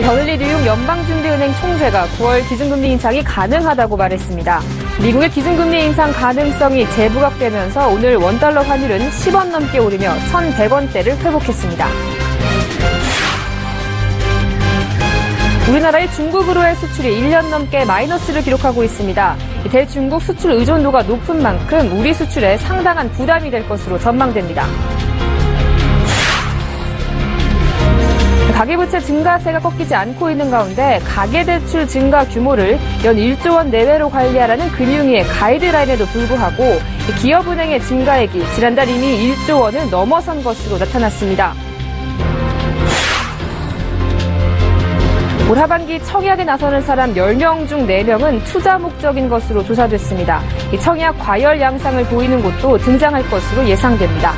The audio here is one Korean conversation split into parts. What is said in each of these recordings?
더들리 뉴욕 연방준비은행 총재가 9월 기준금리 인상이 가능하다고 말했습니다. 미국의 기준금리 인상 가능성이 재부각되면서 오늘 원달러 환율은 10원 넘게 오르며 1,100원대를 회복했습니다. 우리나라의 중국으로의 수출이 1년 넘게 마이너스를 기록하고 있습니다. 대중국 수출 의존도가 높은 만큼 우리 수출에 상당한 부담이 될 것으로 전망됩니다. 가계부채 증가세가 꺾이지 않고 있는 가운데 가계대출 증가 규모를 연 1조 원 내외로 관리하라는 금융위의 가이드라인에도 불구하고 기업은행의 증가액이 지난달 이미 1조 원을 넘어선 것으로 나타났습니다. 올 하반기 청약에 나서는 사람 10명 중 4명은 투자 목적인 것으로 조사됐습니다. 이 청약 과열 양상을 보이는 곳도 등장할 것으로 예상됩니다.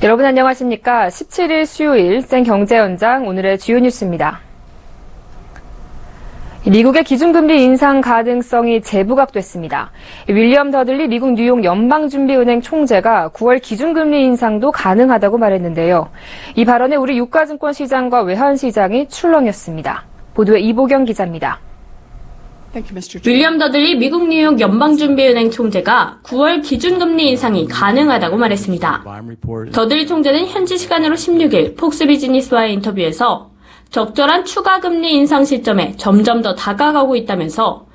여러분 안녕하십니까? 17일 수요일 생경제연장 오늘의 주요 뉴스입니다. 미국의 기준금리 인상 가능성이 재부각됐습니다. 윌리엄 더들리 미국 뉴욕 연방준비은행 총재가 9월 기준금리 인상도 가능하다고 말했는데요. 이 발언에 우리 유가증권 시장과 외환시장이 출렁였습니다. 보도에 이보경 기자입니다. 윌리엄 더들리 미국 뉴욕 연방준비은행 총재가 9월 기준금리 인상이 가능하다고 말했습니다. 더들리 총재는 현지 시간으로 16일 폭스 비즈니스와의 인터뷰에서 적절한 추가 금리 인상 시점에 점점 더 다가가고 있다면서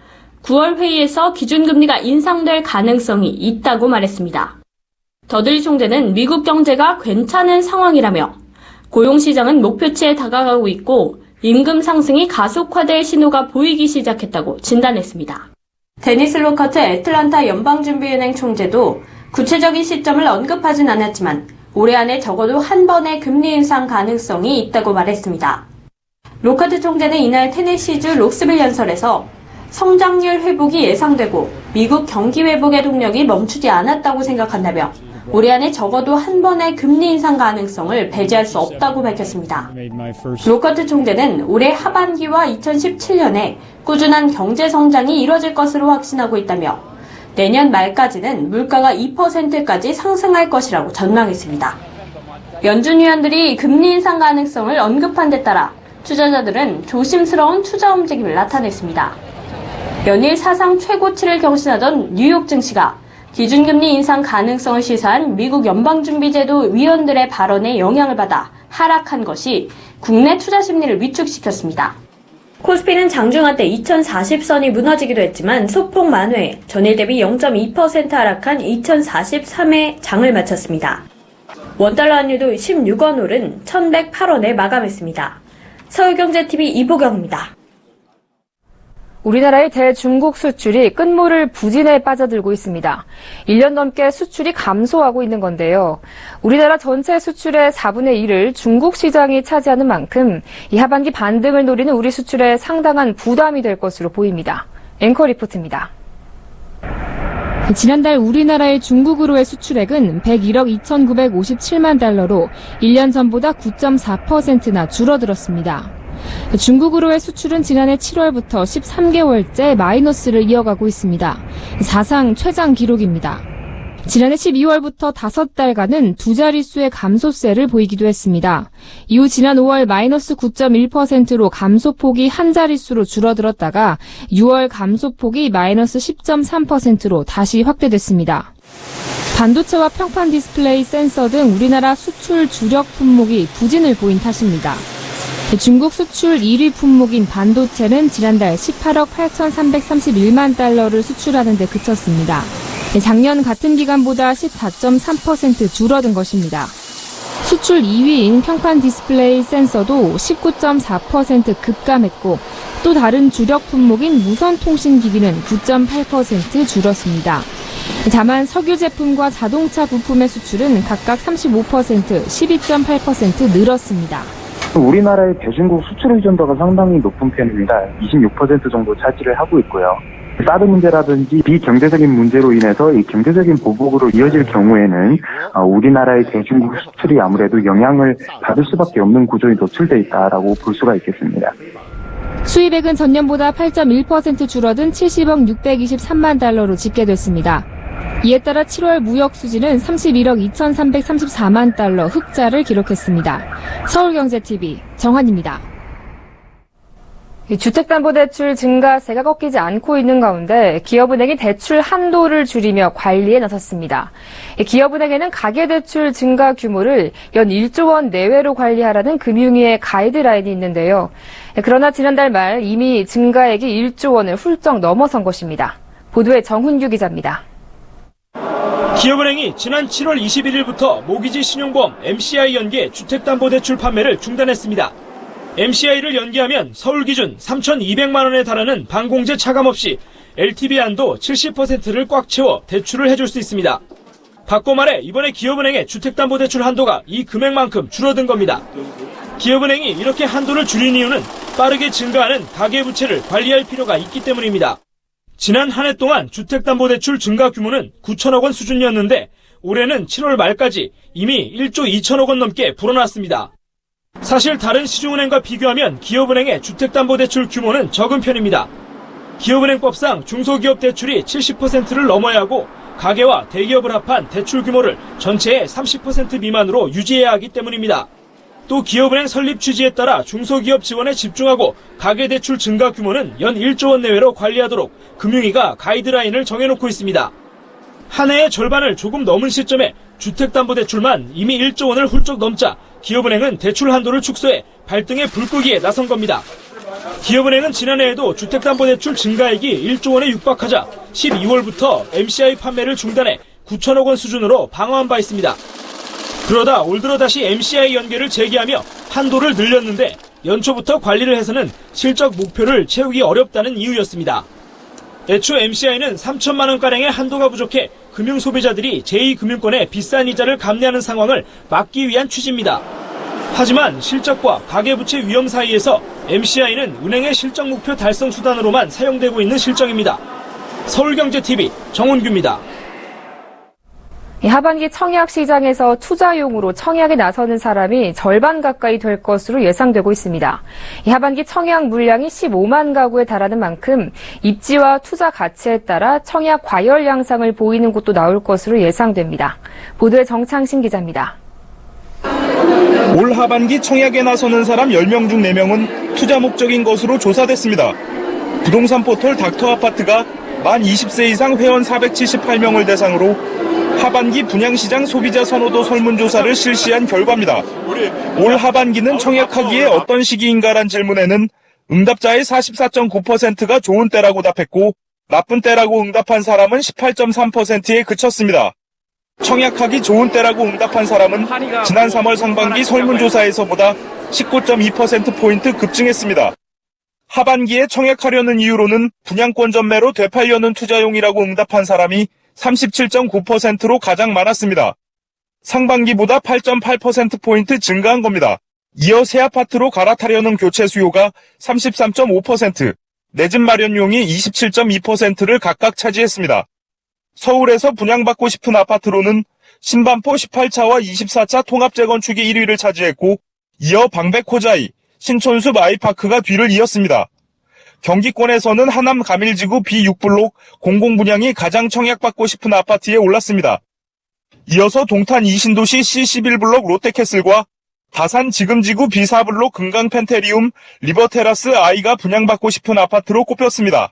9월 회의에서 기준금리가 인상될 가능성이 있다고 말했습니다. 더들리 총재는 미국 경제가 괜찮은 상황이라며 고용시장은 목표치에 다가가고 있고 임금 상승이 가속화될 신호가 보이기 시작했다고 진단했습니다. 데니스 로커트 애틀란타 연방준비은행 총재도 구체적인 시점을 언급하진 않았지만 올해 안에 적어도 한 번의 금리 인상 가능성이 있다고 말했습니다. 로커트 총재는 이날 테네시주 록스빌 연설에서 성장률 회복이 예상되고 미국 경기 회복의 동력이 멈추지 않았다고 생각한다며 올해 안에 적어도 한 번의 금리 인상 가능성을 배제할 수 없다고 밝혔습니다. 로커트 총재는 올해 하반기와 2017년에 꾸준한 경제 성장이 이뤄질 것으로 확신하고 있다며 내년 말까지는 물가가 2%까지 상승할 것이라고 전망했습니다. 연준 위원들이 금리 인상 가능성을 언급한 데 따라 투자자들은 조심스러운 투자 움직임을 나타냈습니다. 연일 사상 최고치를 경신하던 뉴욕 증시가 기준금리 인상 가능성을 시사한 미국 연방준비제도 위원들의 발언에 영향을 받아 하락한 것이 국내 투자 심리를 위축시켰습니다. 코스피는 장중 한때 2040선이 무너지기도 했지만 소폭 만회, 전일 대비 0.2% 하락한 2043에 장을 마쳤습니다. 원달러 환율도 16원 오른 1108원에 마감했습니다. 서울경제TV 이보경입니다. 우리나라의 대중국 수출이 끝물을 부진에 빠져들고 있습니다. 1년 넘게 수출이 감소하고 있는 건데요. 우리나라 전체 수출의 4분의 1을 중국 시장이 차지하는 만큼 이 하반기 반등을 노리는 우리 수출에 상당한 부담이 될 것으로 보입니다. 앵커 리포트입니다. 지난달 우리나라의 중국으로의 수출액은 101억 2,957만 달러로 1년 전보다 9.4%나 줄어들었습니다. 중국으로의 수출은 지난해 7월부터 13개월째 마이너스를 이어가고 있습니다. 사상 최장 기록입니다. 지난해 12월부터 5달간은 두 자릿수의 감소세를 보이기도 했습니다. 이후 지난 5월 마이너스 9.1%로 감소폭이 한 자릿수로 줄어들었다가 6월 감소폭이 마이너스 10.3%로 다시 확대됐습니다. 반도체와 평판 디스플레이, 센서 등 우리나라 수출 주력 품목이 부진을 보인 탓입니다. 중국 수출 1위 품목인 반도체는 지난달 18억 8,331만 달러를 수출하는 데 그쳤습니다. 작년 같은 기간보다 14.3% 줄어든 것입니다. 수출 2위인 평판 디스플레이 센서도 19.4% 급감했고 또 다른 주력 품목인 무선 통신기기는 9.8% 줄었습니다. 다만 석유 제품과 자동차 부품의 수출은 각각 35%, 12.8% 늘었습니다. 우리나라의 대중국 수출 의존도가 상당히 높은 편입니다. 26% 정도 차지를 하고 있고요. 사드 문제라든지 비경제적인 문제로 인해서 이 경제적인 보복으로 이어질 경우에는 우리나라의 대중국 수출이 아무래도 영향을 받을 수밖에 없는 구조에 노출돼 있다라고 볼 수가 있겠습니다. 수입액은 전년보다 8.1% 줄어든 70억 623만 달러로 집계됐습니다. 이에 따라 7월 무역 수지는 31억 2,334만 달러 흑자를 기록했습니다. 서울경제TV 정환입니다. 주택담보대출 증가세가 꺾이지 않고 있는 가운데 기업은행이 대출 한도를 줄이며 관리에 나섰습니다. 기업은행에는 가계대출 증가 규모를 연 1조 원 내외로 관리하라는 금융위의 가이드라인이 있는데요. 그러나 지난달 말 이미 증가액이 1조 원을 훌쩍 넘어선 것입니다. 보도에 정훈규 기자입니다. 기업은행이 지난 7월 21일부터 모기지 신용보험 MCI 연계 주택담보대출 판매를 중단했습니다. MCI를 연기하면 서울 기준 3,200만 원에 달하는 반공제 차감 없이 LTV 한도 70%를 꽉 채워 대출을 해줄 수 있습니다. 바꿔 말해 이번에 기업은행의 주택담보대출 한도가 이 금액만큼 줄어든 겁니다. 기업은행이 이렇게 한도를 줄인 이유는 빠르게 증가하는 가계부채를 관리할 필요가 있기 때문입니다. 지난 한 해 동안 주택담보대출 증가 규모는 9천억 원 수준이었는데 올해는 7월 말까지 이미 1조 2천억 원 넘게 불어났습니다. 사실 다른 시중은행과 비교하면 기업은행의 주택담보대출 규모는 적은 편입니다. 기업은행법상 중소기업 대출이 70%를 넘어야 하고 가계와 대기업을 합한 대출 규모를 전체의 30% 미만으로 유지해야 하기 때문입니다. 또 기업은행 설립 취지에 따라 중소기업 지원에 집중하고 가계대출 증가 규모는 연 1조 원 내외로 관리하도록 금융위가 가이드라인을 정해놓고 있습니다. 한 해의 절반을 조금 넘은 시점에 주택담보대출만 이미 1조 원을 훌쩍 넘자 기업은행은 대출 한도를 축소해 발등에 불 끄기에 나선 겁니다. 기업은행은 지난해에도 주택담보대출 증가액이 1조 원에 육박하자 12월부터 MCI 판매를 중단해 9천억 원 수준으로 방어한 바 있습니다. 그러다 올 들어 다시 MCI 연계를 재개하며 한도를 늘렸는데 연초부터 관리를 해서는 실적 목표를 채우기 어렵다는 이유였습니다. 애초 MCI는 3천만 원가량의 한도가 부족해 금융소비자들이 제2금융권의 비싼 이자를 감내하는 상황을 막기 위한 취지입니다. 하지만 실적과 가계부채 위험 사이에서 MCI는 은행의 실적 목표 달성 수단으로만 사용되고 있는 실정입니다. 서울경제TV 정훈규입니다. 하반기 청약 시장에서 투자용으로 청약에 나서는 사람이 절반 가까이 될 것으로 예상되고 있습니다. 하반기 청약 물량이 15만 가구에 달하는 만큼 입지와 투자 가치에 따라 청약 과열 양상을 보이는 곳도 나올 것으로 예상됩니다. 보도에 정창신 기자입니다. 올 하반기 청약에 나서는 사람 10명 중 4명은 투자 목적인 것으로 조사됐습니다. 부동산 포털 닥터아파트가 만 20세 이상 회원 478명을 대상으로 하반기 분양시장 소비자 선호도 설문조사를 실시한 결과입니다. 올 하반기는 청약하기에 어떤 시기인가란 질문에는 응답자의 44.9%가 좋은 때라고 답했고 나쁜 때라고 응답한 사람은 18.3%에 그쳤습니다. 청약하기 좋은 때라고 응답한 사람은 지난 3월 상반기 설문조사에서보다 19.2%포인트 급증했습니다. 하반기에 청약하려는 이유로는 분양권 전매로 되팔려는 투자용이라고 응답한 사람이 37.9%로 가장 많았습니다. 상반기보다 8.8%포인트 증가한 겁니다. 이어 새 아파트로 갈아타려는 교체 수요가 33.5%, 내 집 마련용이 27.2%를 각각 차지했습니다. 서울에서 분양받고 싶은 아파트로는 신반포 18차와 24차 통합재건축이 1위를 차지했고 이어 방백호자이, 신촌숲 아이파크가 뒤를 이었습니다. 경기권에서는 하남 가밀지구 B6블록 공공분양이 가장 청약받고 싶은 아파트에 올랐습니다. 이어서 동탄 이신도시 C11블록 롯데캐슬과 다산 지금지구 B4블록 금강펜테리움 리버테라스 I가 분양받고 싶은 아파트로 꼽혔습니다.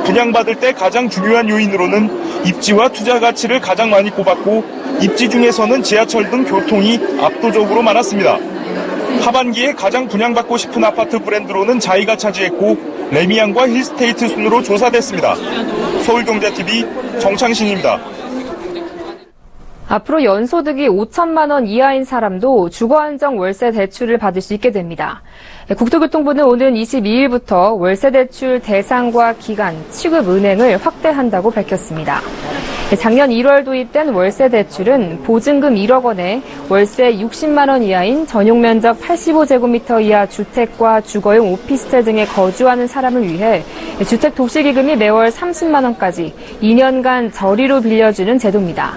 분양받을 때 가장 중요한 요인으로는 입지와 투자 가치를 가장 많이 꼽았고 입지 중에서는 지하철 등 교통이 압도적으로 많았습니다. 하반기에 가장 분양받고 싶은 아파트 브랜드로는 자이가 차지했고 레미안과 힐스테이트 순으로 조사됐습니다. 서울경제TV 정창신입니다. 앞으로 연소득이 5천만 원 이하인 사람도 주거안정 월세 대출을 받을 수 있게 됩니다. 국토교통부는 오는 22일부터 월세 대출 대상과 기간, 취급 은행을 확대한다고 밝혔습니다. 작년 1월 도입된 월세 대출은 보증금 1억 원에 월세 60만 원 이하인 전용 면적 85제곱미터 이하 주택과 주거용 오피스텔 등에 거주하는 사람을 위해 주택 도시기금이 매월 30만 원까지 2년간 저리로 빌려주는 제도입니다.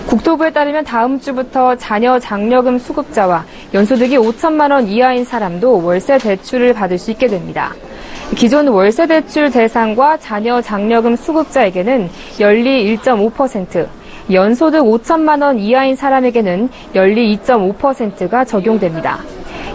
국토부에 따르면 다음 주부터 자녀 장려금 수급자와 연소득이 5천만 원 이하인 사람도 월세 대출을 받을 수 있게 됩니다. 기존 월세 대출 대상과 자녀 장려금 수급자에게는 연리 1.5%, 연소득 5천만 원 이하인 사람에게는 연리 2.5%가 적용됩니다.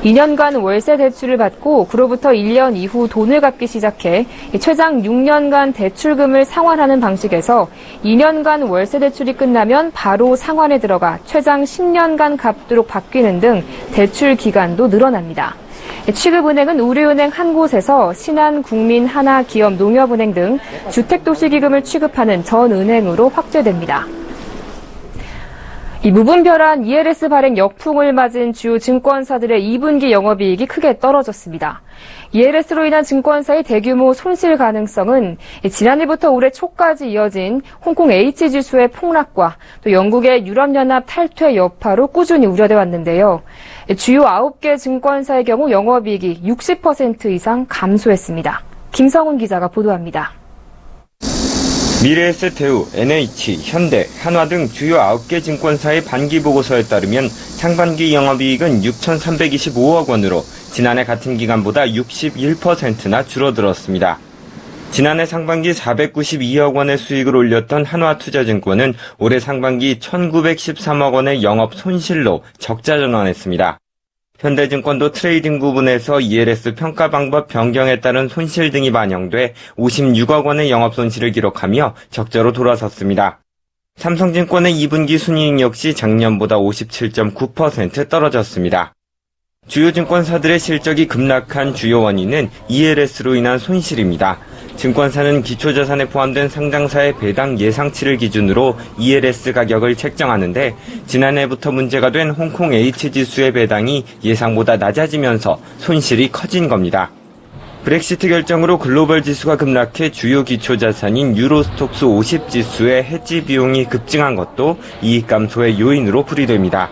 2년간 월세 대출을 받고 그로부터 1년 이후 돈을 갚기 시작해 최장 6년간 대출금을 상환하는 방식에서 2년간 월세 대출이 끝나면 바로 상환에 들어가 최장 10년간 갚도록 바뀌는 등 대출 기간도 늘어납니다. 취급은행은 우리은행 한 곳에서 신한, 국민, 하나, 기업, 농협은행 등 주택도시기금을 취급하는 전 은행으로 확대됩니다. 이 무분별한 ELS 발행 역풍을 맞은 주요 증권사들의 2분기 영업이익이 크게 떨어졌습니다. ELS로 인한 증권사의 대규모 손실 가능성은 지난해부터 올해 초까지 이어진 홍콩 H지수의 폭락과 또 영국의 유럽연합 탈퇴 여파로 꾸준히 우려돼 왔는데요. 주요 9개 증권사의 경우 영업이익이 60% 이상 감소했습니다. 김성훈 기자가 보도합니다. 미래에셋대우, NH, 현대, 한화 등 주요 9개 증권사의 반기 보고서에 따르면 상반기 영업이익은 6,325억 원으로 지난해 같은 기간보다 61%나 줄어들었습니다. 지난해 상반기 492억 원의 수익을 올렸던 한화투자증권은 올해 상반기 1,913억 원의 영업 손실로 적자 전환했습니다. 현대증권도 트레이딩 부분에서 ELS 평가 방법 변경에 따른 손실 등이 반영돼 56억 원의 영업 손실을 기록하며 적자로 돌아섰습니다. 삼성증권의 2분기 순이익 역시 작년보다 57.9% 떨어졌습니다. 주요 증권사들의 실적이 급락한 주요 원인은 ELS로 인한 손실입니다. 증권사는 기초자산에 포함된 상장사의 배당 예상치를 기준으로 ELS 가격을 책정하는데 지난해부터 문제가 된 홍콩 H지수의 배당이 예상보다 낮아지면서 손실이 커진 겁니다. 브렉시트 결정으로 글로벌 지수가 급락해 주요 기초자산인 유로스톡스 50지수의 해지 비용이 급증한 것도 이익 감소의 요인으로 풀이됩니다.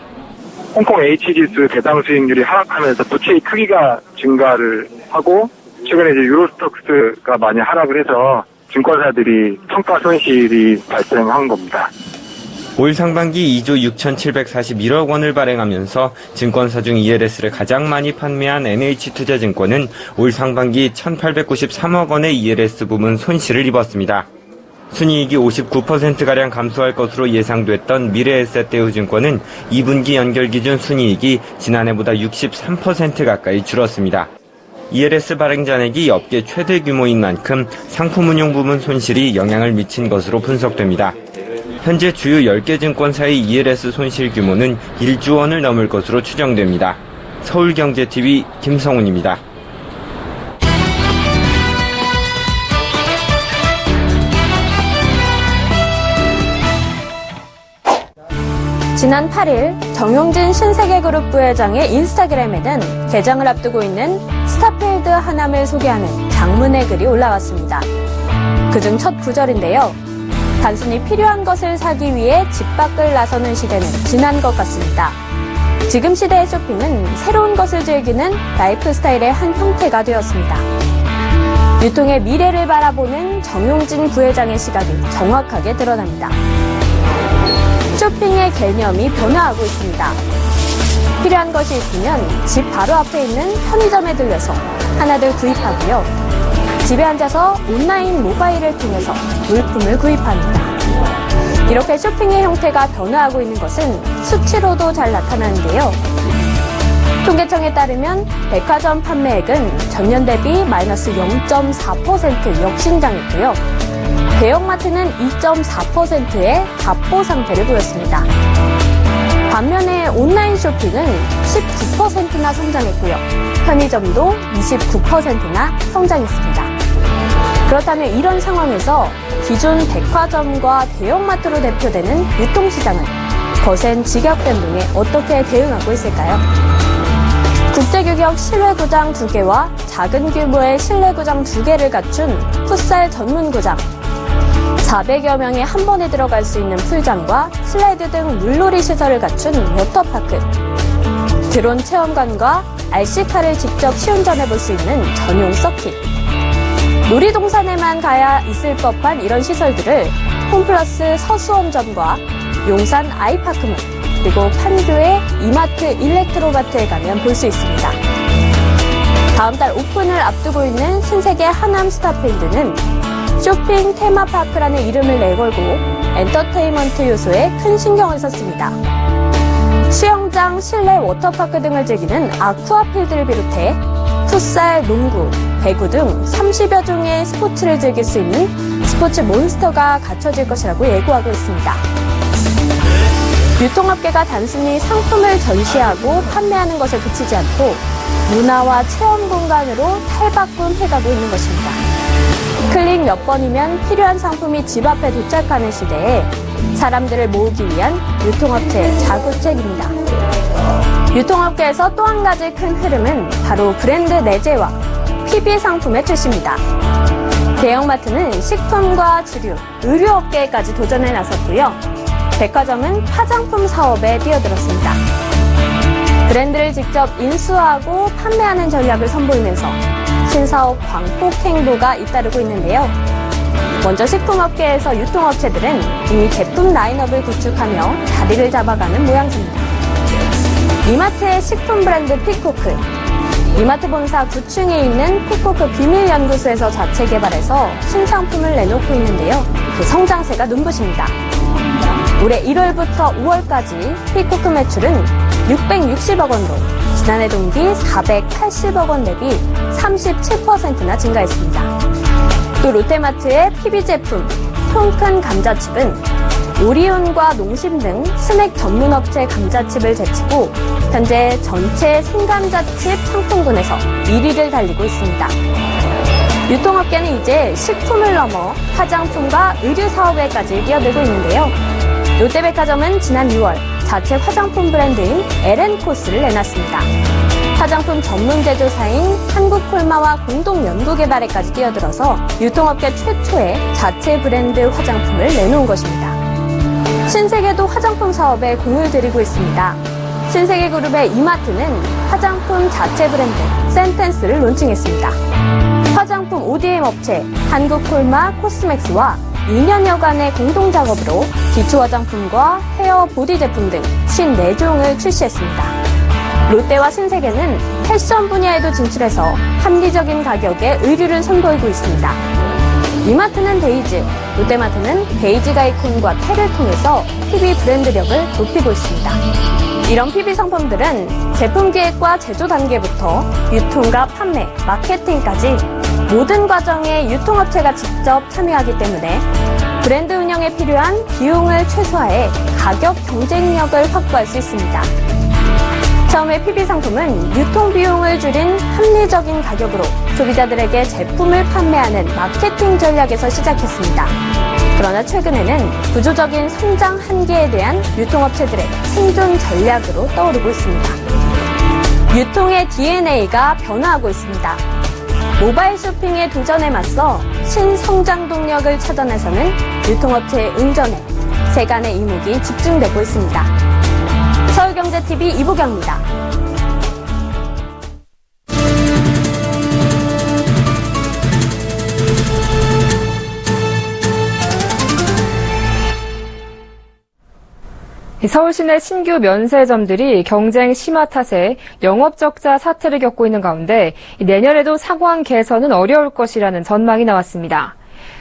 홍콩 H지수 배당 수익률이 하락하면서 부채의 크기가 증가를 하고 최근에 이제 유로스톡스가 많이 하락을 해서 증권사들이 평가 손실이 발생한 겁니다. 올 상반기 2조 6,741억 원을 발행하면서 증권사 중 ELS를 가장 많이 판매한 NH투자증권은 올 상반기 1,893억 원의 ELS 부문 손실을 입었습니다. 순이익이 59%가량 감소할 것으로 예상됐던 미래에셋대우증권은 2분기 연결 기준 순이익이 지난해보다 63% 가까이 줄었습니다. ELS 발행 잔액이 업계 최대 규모인 만큼 상품 운용 부문 손실이 영향을 미친 것으로 분석됩니다. 현재 주요 10개 증권사의 ELS 손실 규모는 1조 원을 넘을 것으로 추정됩니다. 서울경제TV 김성훈입니다. 지난 8일 정용진 신세계그룹 부회장의 인스타그램에는 개장을 앞두고 있는 스타필드 하남을 소개하는 장문의 글이 올라왔습니다. 그중 첫 구절인데요. 단순히 필요한 것을 사기 위해 집 밖을 나서는 시대는 지난 것 같습니다. 지금 시대의 쇼핑은 새로운 것을 즐기는 라이프 스타일의 한 형태가 되었습니다. 유통의 미래를 바라보는 정용진 부회장의 시각이 정확하게 드러납니다. 쇼핑의 개념이 변화하고 있습니다. 필요한 것이 있으면 집 바로 앞에 있는 편의점에 들려서 하나들 구입하고요. 집에 앉아서 온라인 모바일을 통해서 물품을 구입합니다. 이렇게 쇼핑의 형태가 변화하고 있는 것은 수치로도 잘 나타나는데요. 통계청에 따르면 백화점 판매액은 전년 대비 마이너스 0.4% 역신장했고요. 대형마트는 2.4%의 답보 상태를 보였습니다. 반면에 온라인 쇼핑은 19%나 성장했고요. 편의점도 29%나 성장했습니다. 그렇다면 이런 상황에서 기존 백화점과 대형마트로 대표되는 유통시장은 거센 직역된 등에 어떻게 대응하고 있을까요? 국제규격 실내구장 2개와 작은 규모의 실내구장 2개를 갖춘 풋살 전문구장, 400여 명이 한 번에 들어갈 수 있는 풀장과 슬라이드 등 물놀이 시설을 갖춘 워터파크, 드론 체험관과 RC카를 직접 시운전해볼 수 있는 전용 서킷, 놀이동산에만 가야 있을 법한 이런 시설들을 홈플러스 서수원점과 용산 아이파크몰, 그리고 판교의 이마트 일렉트로마트에 가면 볼 수 있습니다. 다음 달 오픈을 앞두고 있는 신세계 하남 스타필드는 쇼핑 테마파크라는 이름을 내걸고 엔터테인먼트 요소에 큰 신경을 썼습니다. 수영장, 실내 워터파크 등을 즐기는 아쿠아필드를 비롯해 풋살, 농구, 배구 등 30여 종의 스포츠를 즐길 수 있는 스포츠 몬스터가 갖춰질 것이라고 예고하고 있습니다. 유통업계가 단순히 상품을 전시하고 판매하는 것에 그치지 않고 문화와 체험 공간으로 탈바꿈해가고 있는 것입니다. 클릭 몇 번이면 필요한 상품이 집 앞에 도착하는 시대에 사람들을 모으기 위한 유통업체의 자구책입니다. 유통업계에서 또 한 가지 큰 흐름은 바로 브랜드 내재화, PB 상품의 출시입니다. 대형마트는 식품과 주류, 의류업계까지 도전에 나섰고요. 백화점은 화장품 사업에 뛰어들었습니다. 브랜드를 직접 인수하고 판매하는 전략을 선보이면서 신사업 광폭 행보가 잇따르고 있는데요. 먼저 식품업계에서 유통업체들은 이미 제품 라인업을 구축하며 자리를 잡아가는 모양새입니다. 이마트의 식품 브랜드 피코크, 이마트 본사 9층에 있는 피코크 비밀연구소에서 자체 개발해서 신상품을 내놓고 있는데요. 그 성장세가 눈부십니다. 올해 1월부터 5월까지 피코크 매출은 660억 원으로 지난해 동기 480억 원 대비 37%나 증가했습니다. 또 롯데마트의 PB 제품 통큰 감자칩은 오리온과 농심 등 스낵 전문업체 감자칩을 제치고 현재 전체 생감자칩 상품군에서 1위를 달리고 있습니다. 유통업계는 이제 식품을 넘어 화장품과 의류 사업에까지 뛰어들고 있는데요. 롯데백화점은 지난 6월 자체 화장품 브랜드인 LN코스를 내놨습니다. 화장품 전문 제조사인 한국콜마와 공동 연구 개발에까지 뛰어들어서 유통업계 최초의 자체 브랜드 화장품을 내놓은 것입니다. 신세계도 화장품 사업에 공을 들이고 있습니다. 신세계그룹의 이마트는 화장품 자체 브랜드 센텐스를 론칭했습니다. 화장품 ODM 업체 한국콜마 코스맥스와 2년여간의 공동 작업으로 기초 화장품과 헤어 보디 제품 등 54종을 출시했습니다. 롯데와 신세계는 패션 분야에도 진출해서 합리적인 가격에 의류를 선보이고 있습니다. 이마트는 데이즈, 롯데마트는 베이지 가이콘과 테를 통해서 PB 브랜드력을 높이고 있습니다. 이런 PB 상품들은 제품 기획과 제조 단계부터 유통과 판매, 마케팅까지 모든 과정에 유통업체가 직접 참여하기 때문에 브랜드 운영에 필요한 비용을 최소화해 가격 경쟁력을 확보할 수 있습니다. 처음에 PB 상품은 유통 비용을 줄인 합리적인 가격으로 소비자들에게 제품을 판매하는 마케팅 전략에서 시작했습니다. 그러나 최근에는 구조적인 성장 한계에 대한 유통업체들의 생존 전략으로 떠오르고 있습니다. 유통의 DNA가 변화하고 있습니다. 모바일 쇼핑의 도전에 맞서 신성장 동력을 찾아내서는 유통업체의 응전에 세간의 이목이 집중되고 있습니다. 서울경제TV 이보경입니다. 서울 시내 신규 면세점들이 경쟁 심화 탓에 영업적자 사태를 겪고 있는 가운데 내년에도 상황 개선은 어려울 것이라는 전망이 나왔습니다.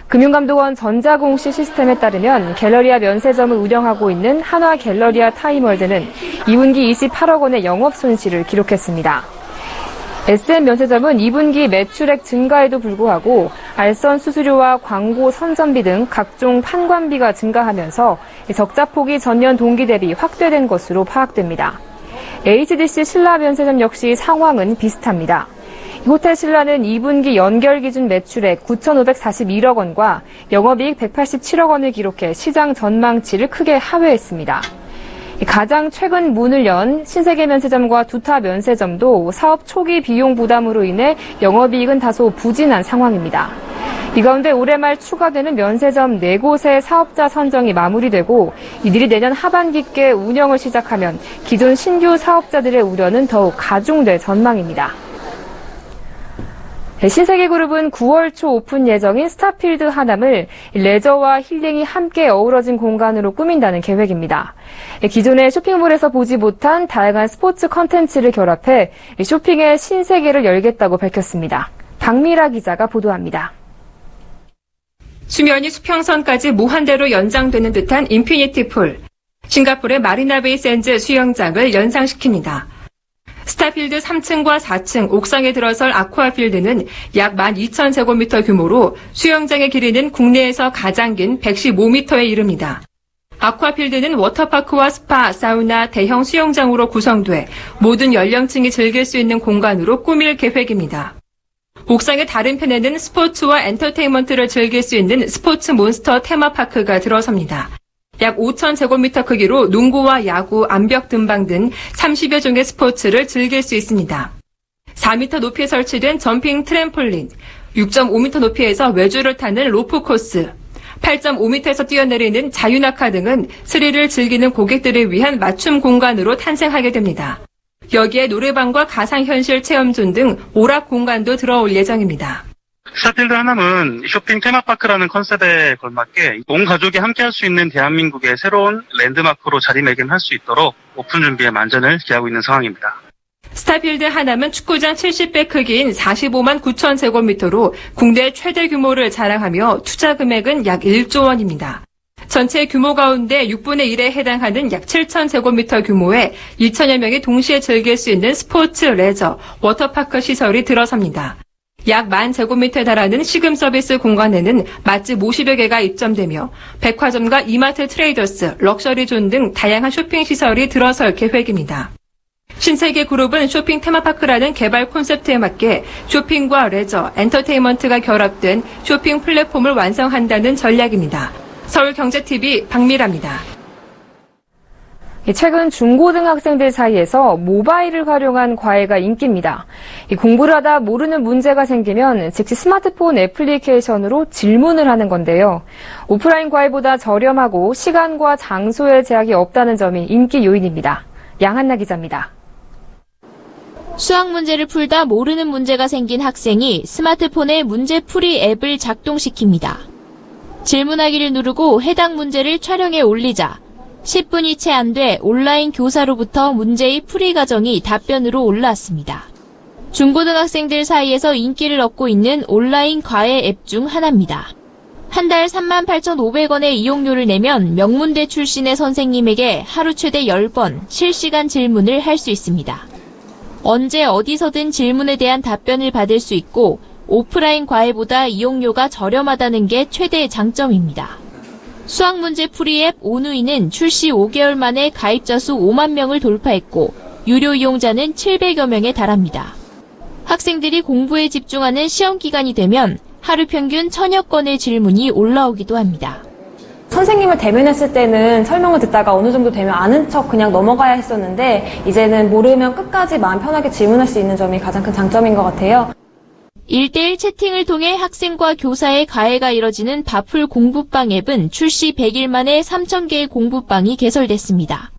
금융감독원 전자공시 시스템에 따르면 갤러리아 면세점을 운영하고 있는 한화갤러리아 타임월드는 2분기 28억 원의 영업 손실을 기록했습니다. SM면세점은 2분기 매출액 증가에도 불구하고 알선 수수료와 광고 선전비 등 각종 판관비가 증가하면서 적자폭이 전년 동기 대비 확대된 것으로 파악됩니다. HDC 신라면세점 역시 상황은 비슷합니다. 호텔 신라는 2분기 연결 기준 매출액 9,541억 원과 영업이익 187억 원을 기록해 시장 전망치를 크게 하회했습니다. 가장 최근 문을 연 신세계 면세점과 두타 면세점도 사업 초기 비용 부담으로 인해 영업이익은 다소 부진한 상황입니다. 이 가운데 올해 말 추가되는 면세점 4곳의 사업자 선정이 마무리되고 이들이 내년 하반기께 운영을 시작하면 기존 신규 사업자들의 우려는 더욱 가중될 전망입니다. 신세계그룹은 9월 초 오픈 예정인 스타필드 하남을 레저와 힐링이 함께 어우러진 공간으로 꾸민다는 계획입니다. 기존의 쇼핑몰에서 보지 못한 다양한 스포츠 컨텐츠를 결합해 쇼핑의 신세계를 열겠다고 밝혔습니다. 박미라 기자가 보도합니다. 수면이 수평선까지 무한대로 연장되는 듯한 인피니티 풀. 싱가포르의 마리나베이 샌즈 수영장을 연상시킵니다. 스타필드 3층과 4층 옥상에 들어설 아쿠아필드는 약 12,000제곱미터 규모로 수영장의 길이는 국내에서 가장 긴 115m에 이릅니다. 아쿠아필드는 워터파크와 스파, 사우나, 대형 수영장으로 구성돼 모든 연령층이 즐길 수 있는 공간으로 꾸밀 계획입니다. 옥상의 다른 편에는 스포츠와 엔터테인먼트를 즐길 수 있는 스포츠 몬스터 테마파크가 들어섭니다. 약 5,000제곱미터 크기로 농구와 야구, 암벽 등방 등 30여 종의 스포츠를 즐길 수 있습니다. 4m 높이에 설치된 점핑 트램폴린, 6.5m 높이에서 외줄을 타는 로프 코스, 8.5m에서 뛰어내리는 자유낙하 등은 스릴을 즐기는 고객들을 위한 맞춤 공간으로 탄생하게 됩니다. 여기에 노래방과 가상현실 체험존 등 오락 공간도 들어올 예정입니다. 스타필드 하남은 쇼핑 테마파크라는 컨셉에 걸맞게 온 가족이 함께할 수 있는 대한민국의 새로운 랜드마크로 자리매김할 수 있도록 오픈 준비에 만전을 기하고 있는 상황입니다. 스타필드 하남은 축구장 70배 크기인 45만 9천 제곱미터로 국내 최대 규모를 자랑하며 투자 금액은 약 1조 원입니다. 전체 규모 가운데 6분의 1에 해당하는 약 7천 제곱미터 규모의 2천여 명이 동시에 즐길 수 있는 스포츠, 레저, 워터파크 시설이 들어섭니다. 약 10,000제곱미터에 달하는 시금 서비스 공간에는 맛집 50여 개가 입점되며 백화점과 이마트 트레이더스, 럭셔리존 등 다양한 쇼핑 시설이 들어설 계획입니다. 신세계그룹은 쇼핑 테마파크라는 개발 콘셉트에 맞게 쇼핑과 레저, 엔터테인먼트가 결합된 쇼핑 플랫폼을 완성한다는 전략입니다. 서울경제TV 박미라입니다. 최근 중고등학생들 사이에서 모바일을 활용한 과외가 인기입니다. 공부를 하다 모르는 문제가 생기면 즉시 스마트폰 애플리케이션으로 질문을 하는 건데요. 오프라인 과외보다 저렴하고 시간과 장소에 제약이 없다는 점이 인기 요인입니다. 양한나 기자입니다. 수학 문제를 풀다 모르는 문제가 생긴 학생이 스마트폰에 문제풀이 앱을 작동시킵니다. 질문하기를 누르고 해당 문제를 촬영해 올리자 10분이 채 안 돼 온라인 교사로부터 문제의 풀이 과정이 답변으로 올라왔습니다. 중고등학생들 사이에서 인기를 얻고 있는 온라인 과외 앱 중 하나입니다. 한 달 38,500원의 이용료를 내면 명문대 출신의 선생님에게 하루 최대 10번 실시간 질문을 할 수 있습니다. 언제 어디서든 질문에 대한 답변을 받을 수 있고 오프라인 과외보다 이용료가 저렴하다는 게 최대의 장점입니다. 수학 문제 풀이 앱 오누이는 출시 5개월 만에 가입자 수 5만 명을 돌파했고 유료 이용자는 700여 명에 달합니다. 학생들이 공부에 집중하는 시험 기간이 되면 하루 평균 1000여 건의 질문이 올라오기도 합니다. 선생님을 대면했을 때는 설명을 듣다가 어느 정도 되면 아는 척 그냥 넘어가야 했었는데 이제는 모르면 끝까지 마음 편하게 질문할 수 있는 점이 가장 큰 장점인 것 같아요. 1대1 채팅을 통해 학생과 교사의 과외가 이뤄지는 바풀 공부방 앱은 출시 100일 만에 3,000개의 공부방이 개설됐습니다.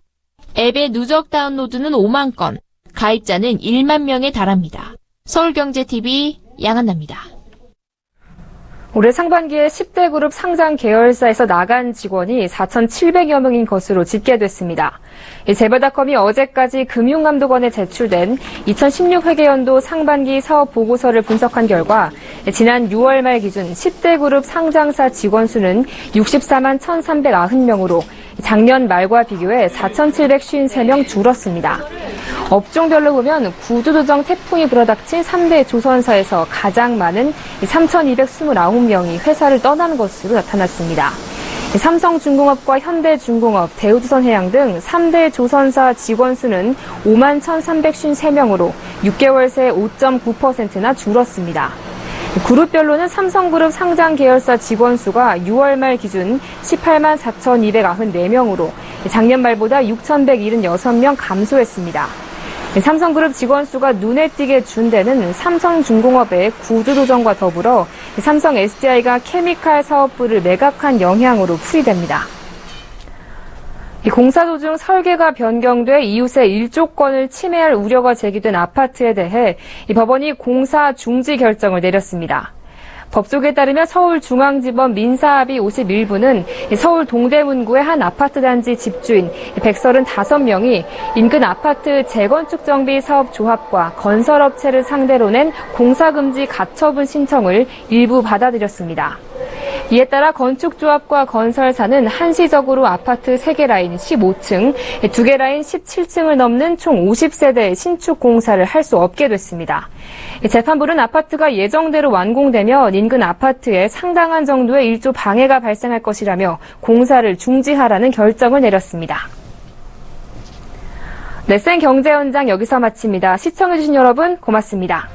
앱의 누적 다운로드는 5만 건, 가입자는 1만 명에 달합니다. 서울경제TV 양한나입니다. 올해 상반기에 10대 그룹 상장 계열사에서 나간 직원이 4,700여 명인 것으로 집계됐습니다. 제보닷컴이 어제까지 금융감독원에 제출된 2016 회계연도 상반기 사업 보고서를 분석한 결과 지난 6월 말 기준 10대 그룹 상장사 직원 수는 64만 1,390명으로 작년 말과 비교해 4,753명 줄었습니다. 업종별로 보면 구조조정 태풍이 불어닥친 3대 조선사에서 가장 많은 3,229명이 회사를 떠난 것으로 나타났습니다. 삼성중공업과 현대중공업, 대우조선해양 등 3대 조선사 직원 수는 5만 1,353명으로 6개월 새 5.9%나 줄었습니다. 그룹별로는 삼성그룹 상장 계열사 직원 수가 6월 말 기준 18만 4,294명으로 작년 말보다 6,176명 감소했습니다. 삼성그룹 직원 수가 눈에 띄게 준 데는 삼성중공업의 구조조정과 더불어 삼성 SDI가 케미칼 사업부를 매각한 영향으로 풀이됩니다. 공사 도중 설계가 변경돼 이웃의 일조권을 침해할 우려가 제기된 아파트에 대해 법원이 공사 중지 결정을 내렸습니다. 법조계에 따르면 서울중앙지법 민사합의 51부는 서울 동대문구의 한 아파트 단지 집주인 135명이 인근 아파트 재건축 정비 사업 조합과 건설업체를 상대로 낸 공사금지 가처분 신청을 일부 받아들였습니다. 이에 따라 건축조합과 건설사는 한시적으로 아파트 3개 라인 15층, 2개 라인 17층을 넘는 총 50세대의 신축 공사를 할 수 없게 됐습니다. 재판부는 아파트가 예정대로 완공되면 인근 아파트에 상당한 정도의 일조 방해가 발생할 것이라며 공사를 중지하라는 결정을 내렸습니다. 네, 생경제 현장 여기서 마칩니다. 시청해주신 여러분 고맙습니다.